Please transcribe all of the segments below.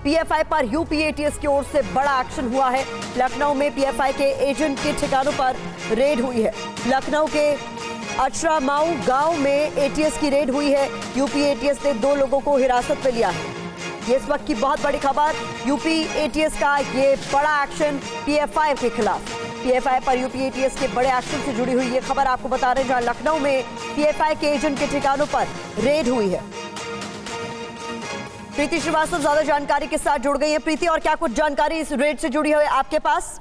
PFI पर UP ATS की ओर से बड़ा एक्शन हुआ है। लखनऊ में पीएफआई के एजेंट के ठिकानों पर रेड हुई है। लखनऊ के अचरामाऊ गांव में एटीएस की रेड हुई है। यूपी एटीएस ने 2 लोगों को हिरासत में लिया है। ये इस वक्त की बहुत बड़ी खबर, यूपी एटीएस का ये बड़ा एक्शन पीएफआई के खिलाफ। पीएफआई पर यूपी एटीएस के बड़े एक्शन से जुड़ी हुई ये खबर आपको बता रहे हैं, जहां लखनऊ में पीएफआई के एजेंट के ठिकानों पर रेड हुई है। प्रीति श्रीवास्तव ज्यादा जानकारी के साथ जुड़ गई है। प्रीति, और क्या कुछ जानकारी इस रेड से जुड़ी है आपके पास?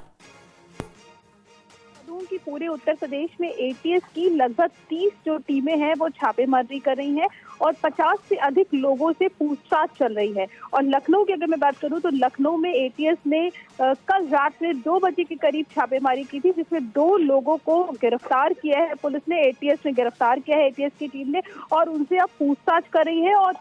कि पूरे उत्तर प्रदेश में एटीएस की लगभग 30 जो टीमें हैं वो छापेमारी कर रही हैं और 50 से अधिक लोगों से पूछताछ चल रही है। और लखनऊ की अगर मैं बात करूं तो लखनऊ में एटीएस ने कल रात में 2 बजे के करीब छापेमारी की थी, जिसमें 2 लोगों को गिरफ्तार किया है पुलिस ने, एटीएस ने गिरफ्तार किया है एटीएस की टीम ने, और उनसे अब पूछताछ कर रही है। और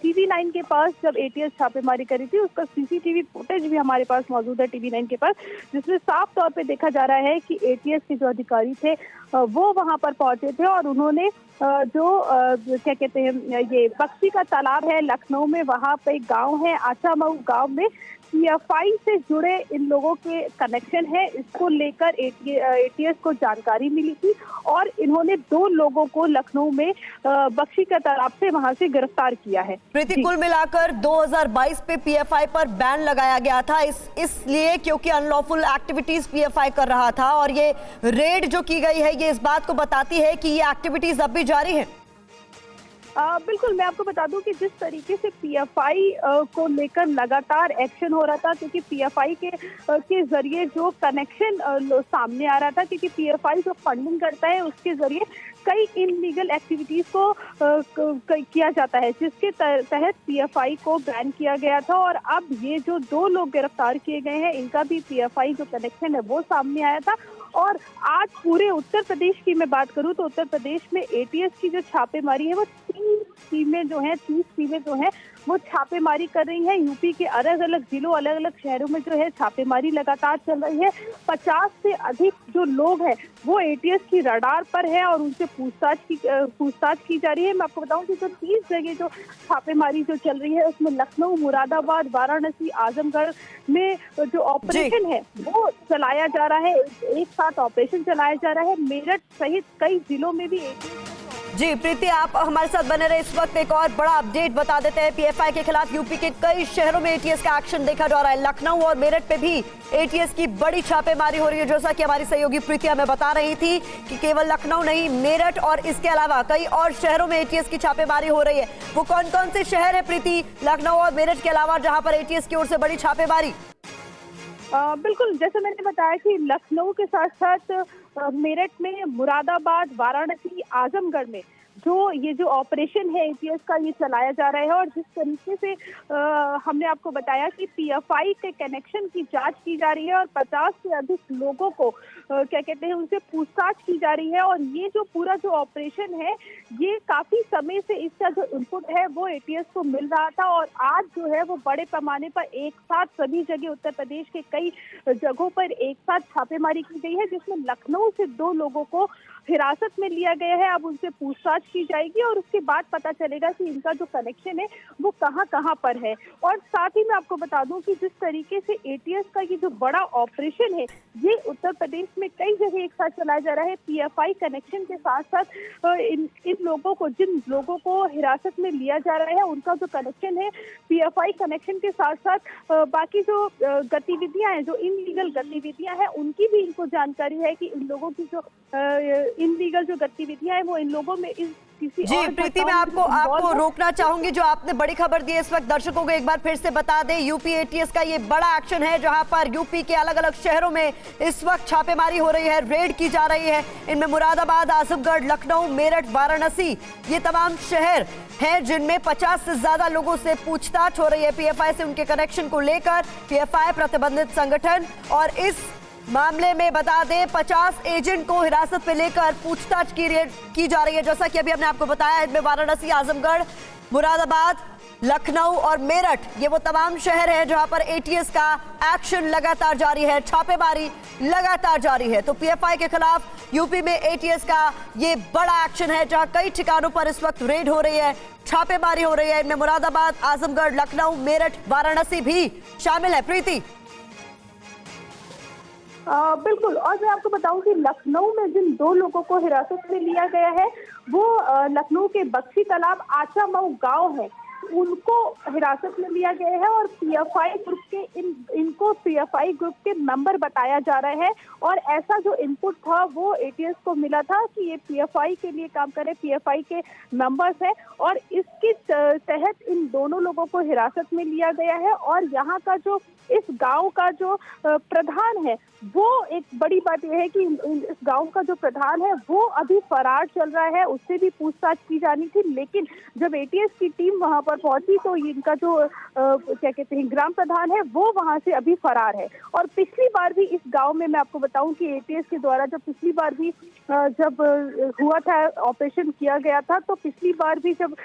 TV9 के पास जब एटीएस छापेमारी करी थी उसका सीसीटीवी फुटेज भी हमारे पास मौजूद है TV9 के पास, जिसमें साफ तौर पे देखा जा रहा है कि एटीएस के जो अधिकारी थे वो वहां पर पहुंचे थे और उन्होंने क्या कहते हैं, ये बक्सी का तालाब है लखनऊ में, वहां पे गांव है आचामऊ गांव में पीएफआई से जुड़े इन लोगों के कनेक्शन है, इसको लेकर एटीएस को जानकारी मिली थी और इन्होंने 2 लोगों को लखनऊ में बक्सी का तालाब से वहां से गिरफ्तार किया है। प्रीति, कुल मिलाकर 2022 पे पीएफआई पर बैन लगाया गया था, इसलिए क्योंकि अनलॉफुल एक्टिविटीज पीएफआई कर रहा था, और ये रेड जो की गई है ये इस बात को बताती है कि ये एक्टिविटीज अब भी जारी है। बिल्कुल, मैं आपको बता दूं कि जिस तरीके से पीएफआई को लेकर लगातार एक्शन हो रहा था, क्योंकि पीएफआई के जरिए जो कनेक्शन सामने आ रहा था, क्योंकि पीएफआई जो फंडिंग करता है उसके जरिए कई इनलीगल एक्टिविटीज को किया जाता है, जिसके तहत पीएफआई को बैन किया गया था। और अब ये जो 2 लोग गिरफ्तार किए गए हैं, इनका भी पीएफआई जो कनेक्शन है वो सामने आया था। और आज पूरे उत्तर प्रदेश की मैं बात करूं तो उत्तर प्रदेश में एटीएस की जो छापेमारी है वो 30 टीमें जो हैं वो छापेमारी कर रही हैं। यूपी के अलग अलग जिलों, अलग अलग शहरों में जो है छापेमारी लगातार चल रही है। 50 से अधिक जो लोग हैं वो एटीएस की रडार पर है और उनसे पूछताछ की जा रही है। मैं आपको बताऊं कि जो 30 जगह जो छापेमारी जो चल रही है उसमें लखनऊ, मुरादाबाद, वाराणसी, आजमगढ़ में जो ऑपरेशन है वो चलाया जा रहा है, एक साथ ऑपरेशन चलाया जा रहा है। मेरठ सहित कई जिलों में भी जी प्रीति, आप हमारे साथ बने रहे। इस वक्त एक और बड़ा अपडेट बता देते हैं। पीएफआई के खिलाफ यूपी के कई शहरों में एटीएस का एक्शन देखा जा रहा है। लखनऊ और मेरठ पे भी एटीएस की बड़ी छापेमारी हो रही है। जैसा कि हमारी सहयोगी प्रीति हमें बता रही थी कि केवल लखनऊ नहीं, मेरठ और इसके अलावा कई और शहरों में एटीएस की छापेमारी हो रही है। वो कौन कौन से शहर है प्रीति, लखनऊ और मेरठ के अलावा, जहां पर एटीएस की ओर से बड़ी छापेमारी? बिल्कुल, जैसे मैंने बताया कि लखनऊ के साथ साथ मेरठ में, मुरादाबाद, वाराणसी, आजमगढ़ में ये जो ऑपरेशन है एटीएस का ये चलाया जा रहा है। और जिस तरीके से हमने आपको बताया कि पीएफआई के कनेक्शन की जांच की जा रही है और 50 से अधिक लोगों को क्या कहते हैं उनसे पूछताछ की जा रही है। और ये जो पूरा जो ऑपरेशन है ये काफी समय से इसका जो इनपुट है वो एटीएस को मिल रहा था और आज जो है वो बड़े पैमाने पर एक साथ सभी जगह उत्तर प्रदेश के कई जगहों पर एक साथ छापेमारी की गई है, जिसमें लखनऊ से 2 लोगों को हिरासत में लिया गया है। अब उनसे पूछताछ की जाएगी और उसके बाद पता चलेगा कि इनका जो कनेक्शन है वो कहां पर है। और साथ ही मैं आपको बता दूं कि जिस तरीके से एटीएस का ये जो बड़ा ऑपरेशन है ये उत्तर प्रदेश में कई जगह एक साथ चलाया जा रहा है। पीएफआई कनेक्शन के साथ साथ इन लोगों को, जिन लोगों को हिरासत में लिया जा रहा है उनका जो कनेक्शन है पीएफआई कनेक्शन के साथ साथ बाकी जो गतिविधियां हैं, जो इनलीगल गतिविधियां हैं, उनकी भी इनको जानकारी है कि इन लोगों की जो इनलीगल जो गतिविधियां हैं वो इन लोगों में जी प्रीति, मैं आपको रोकना चाहूंगी। जो आपने बड़ी खबर दी है इस वक्त दर्शकों को एक बार फिर से बता दें। यूपी एटीएस का ये बड़ा एक्शन है जहां पर यूपी के अलग अलग शहरों में इस वक्त छापेमारी हो रही है, रेड की जा रही है। इनमें मुरादाबाद, आजमगढ़, लखनऊ, मेरठ, वाराणसी, ये तमाम शहर हैं जिनमें 50 से ज्यादा लोगों से पूछताछ हो रही है पीएफआई से उनके कनेक्शन को लेकर। पीएफआई प्रतिबंधित संगठन, और इस मामले में बता दें 50 एजेंट को हिरासत में लेकर पूछताछ की जा रही है। जैसा कि अभी हमने आपको बताया, इनमें वाराणसी, आजमगढ़, मुरादाबाद, लखनऊ और मेरठ, ये वो तमाम शहर हैं जहां पर एटीएस का एक्शन लगातार जारी है, छापेमारी लगातार जारी है। तो पीएफआई के खिलाफ यूपी में एटीएस का ये बड़ा एक्शन है, जहां कई ठिकानों पर इस वक्त रेड हो रही है, छापेमारी हो रही है। इनमें मुरादाबाद, आजमगढ़, लखनऊ, मेरठ, वाराणसी भी शामिल है। प्रीति, बिल्कुल, और मैं आपको बताऊं कि लखनऊ में जिन 2 लोगों को हिरासत में लिया गया है वो लखनऊ के बख्शी तालाब आचामऊ गांव है, उनको हिरासत में लिया गया है और पीएफआई ग्रुप के इनको पीएफआई ग्रुप के मेंबर बताया जा रहा है। और ऐसा जो इनपुट था वो एटीएस को मिला था कि ये पीएफआई के लिए काम करे, पीएफआई के मेंबर्स हैं, और इसके तहत इन दोनों लोगों को हिरासत में लिया गया है। और यहाँ का जो इस गांव का जो प्रधान है, वो एक बड़ी बात यह है कि इस गांव का जो प्रधान है वो अभी फरार चल रहा है, उससे भी पूछताछ की जानी थी। लेकिन जब एटीएस की टीम वहां पर पहुंची तो इनका जो क्या कहते हैं ग्राम प्रधान है वो वहां से अभी फरार है। और पिछली बार भी इस गांव में मैं आपको बताऊं कि एटीएस के द्वारा जब पिछली बार भी जब हुआ था, ऑपरेशन किया गया था, तो पिछली बार भी जब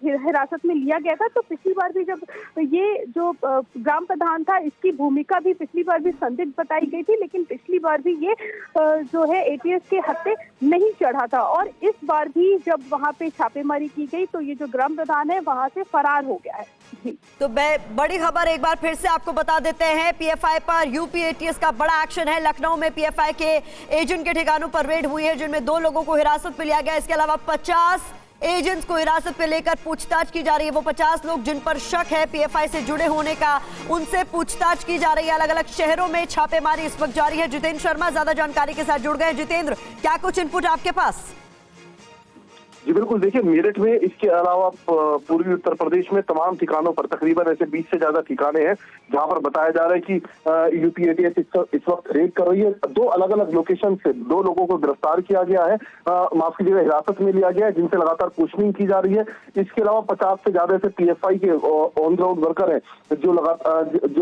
हिरासत में लिया गया था, तो पिछली बार भी जब ये जो ग्राम प्रधान था इसकी भूमिका भी पिछली बार भी संदिग्ध बताई गई थी, लेकिन पिछली बार भी ये जो है एटीएस के हत्थे नहीं चढ़ा था। और इस बार भी जब वहां पे छापेमारी की गई तो ये जो ग्राम प्रधान है वहां से फरार हो गया है। जी, तो बड़ी खबर एक बार फिर से आपको बता देते हैं, पीएफआई पर यूपी एटीएस का बड़ा एक्शन है। लखनऊ में पीएफआई के एजेंट के ठिकानों पर रेड हुई है, जिनमें 2 लोगों को हिरासत में लिया गया। इसके अलावा 50 एजेंट्स को हिरासत में लेकर पूछताछ की जा रही है। वो 50 लोग जिन पर शक है पीएफआई से जुड़े होने का, उनसे पूछताछ की जा रही है। अलग अलग शहरों में छापेमारी इस वक्त जारी है। जितेंद्र शर्मा ज्यादा जानकारी के साथ जुड़ गए। जितेंद्र, क्या कुछ इनपुट आपके पास? जी बिल्कुल, देखिए मेरठ में इसके अलावा पूर्वी उत्तर प्रदेश में तमाम ठिकानों पर तकरीबन ऐसे 20 से ज्यादा ठिकाने हैं जहां पर बताया जा रहा है कि यूपी एटीएस इस वक्त रेड कर रही है। 2 अलग अलग लोकेशन से 2 लोगों को गिरफ्तार किया गया है, माफ कीजिएगा हिरासत में लिया गया है, जिनसे लगातार पूछताछ की जा रही है। इसके अलावा 50 से ज्यादा ऐसे पीएफआई के ऑन ग्राउंड वर्कर हैं जो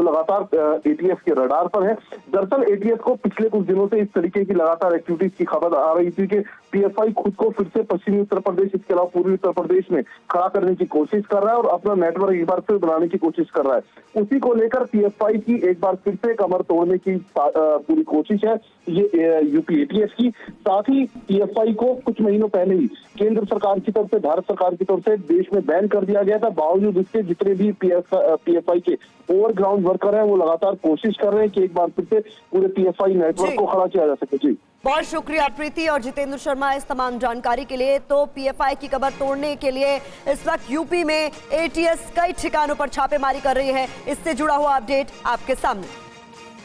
लगातार एटीएस के रडार पर है। दरअसल एटीएस को पिछले कुछ दिनों से इस तरीके की लगातार एक्टिविटीज की खबर आ रही थी कि पीएफआई खुद को फिर से पश्चिमी उत्तर प्रदेश, इसके अलावा पूर्वी उत्तर प्रदेश में खड़ा करने की कोशिश कर रहा है और अपना नेटवर्क एक बार फिर बनाने की कोशिश कर रहा है। उसी को लेकर पीएफआई की एक बार फिर से कमर तोड़ने की पूरी कोशिश है ये यूपी एटीएस की। साथ ही पीएफआई को कुछ महीनों पहले ही केंद्र सरकार की तरफ से, भारत सरकार की तरफ से देश में बैन कर दिया गया था। बावजूद इसके जितने भी पीएफआई के ओवरग्राउंड वर्कर हैं वो लगातार कोशिश कर रहे हैं कि एक बार फिर से पूरे पीएफआई नेटवर्क को खड़ा किया जा सके। जी, बहुत शुक्रिया प्रीति और जितेंद्र शर्मा इस तमाम जानकारी के लिए। तो पीएफआई की कमर तोड़ने के लिए इस वक्त यूपी में एटीएस कई ठिकानों पर छापेमारी कर रही है। इससे जुड़ा हुआ अपडेट आपके सामने।